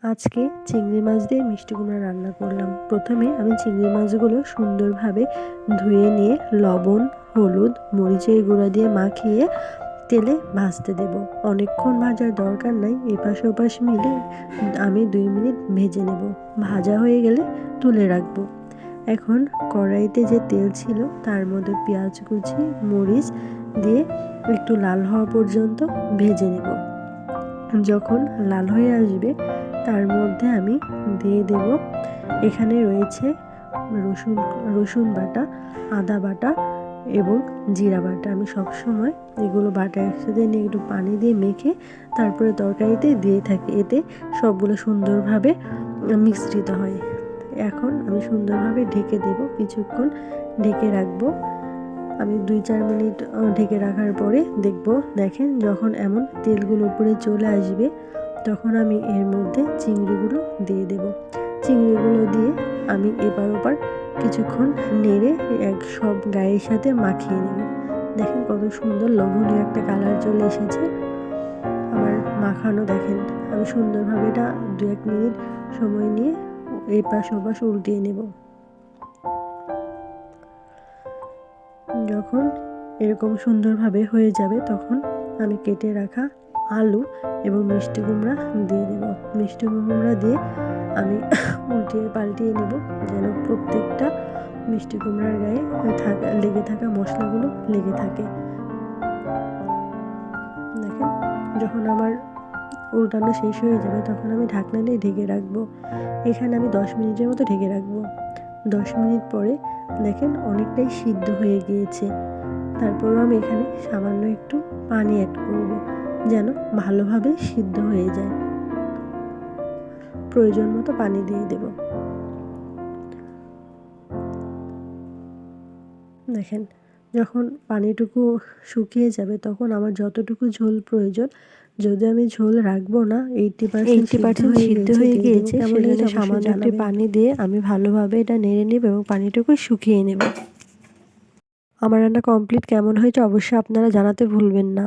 আজকে চিংড়ি মাছ দিয়ে মিষ্টি কুমড়া রান্না করলাম। প্রথমে আমি চিংড়ি মাছগুলো সুন্দরভাবে ধুয়ে নিয়ে লবণ, হলুদ, মরিচের গুঁড়া দিয়ে মাখিয়ে তেলে ভাজতে দেব। অনেকক্ষণ ভাজার দরকার নাই, এপাশ ওপাশ মিলে আমি 2 মিনিট ভেজে নেব। ভাজা হয়ে গেলে তুলে রাখবো। এখন কড়াইতে যে তেল ছিল তার মধ্যে পেঁয়াজ কুচি, মরিচ দিয়ে একটু লাল হওয়া পর্যন্ত ভেজে নেব। যখন লাল হয়ে আসবে তার মধ্যে আমি দিয়ে দেব, এখানে রয়েছে রসুন বাটা, আদা বাটা এবং জিরা বাটা। আমি সবসময় এগুলো বাটা একসাথে নিয়ে একটু পানি দিয়ে মেখে তারপরে তরকারিতে দিয়ে থাকি, এতে সবগুলো সুন্দরভাবে মিশ্রিত হয়। এখন আমি সুন্দরভাবে ঢেকে দেব, কিছুক্ষণ ঢেকে রাখবো। আমি 2-4 মিনিট ঢেকে রাখার পরে দেখেন যখন এমন তেলগুলো উপরে চলে আসবে তখন আমি এর মধ্যে চিংড়িগুলো দিয়ে দেব। চিংড়িগুলো দিয়ে আমি এপার ওপার কিছুক্ষণ নেড়ে সব গায়ের সাথে মাখিয়ে নেব। দেখেন কত সুন্দর লোভনীয় একটা কালার চলে এসেছে আমার মাখানো। দেখেন আমি সুন্দরভাবে এটা 2-1 মিনিট সময় নিয়ে এপাশ ওপাশ উল্টিয়ে নেব। যখন এরকম সুন্দরভাবে হয়ে যাবে তখন আমি কেটে রাখা আলু এবং মিষ্টি কুমড়া দিয়ে দেব। মিষ্টি কুমড়া দিয়ে আমি উল্টিয়ে পাল্টিয়ে নেব যেন প্রত্যেকটা মিষ্টি কুমড়ার গায়ে লেগে থাকা মশলাগুলো লেগে থাকে। দেখেন যখন আমার উল্টানো শেষ হয়ে যাবে তখন আমি ঢাকনা দিয়ে ঢেকে রাখবো। এখানে আমি 10 মিনিটের মতো ঢেকে রাখবো। 10 মিনিট পরে দেখেন অনেকটাই সিদ্ধ হয়ে গিয়েছে। তারপরও আমি এখানে সামান্য একটু পানি অ্যাড করব যেন ভালোভাবে সিদ্ধ হয়ে যায়। প্রয়োজন মতো পানি দিয়ে দেব। দেখেন যখন পানিটুকু শুকিয়ে যাবে তখন আমার যতটুকু ঝোল প্রয়োজন, যদি আমি ঝোল রাখবো না 80% সিদ্ধ হয়ে গিয়েছে, সেখানে সামান্য একটু পানি দিয়ে আমি ভালোভাবে এটা নেড়ে নেব এবং পানিটুকু শুকিয়ে নেব। আমার রান্না কমপ্লিট। কেমন হয়েছে অবশ্যই আপনারা জানাতে ভুলবেন না।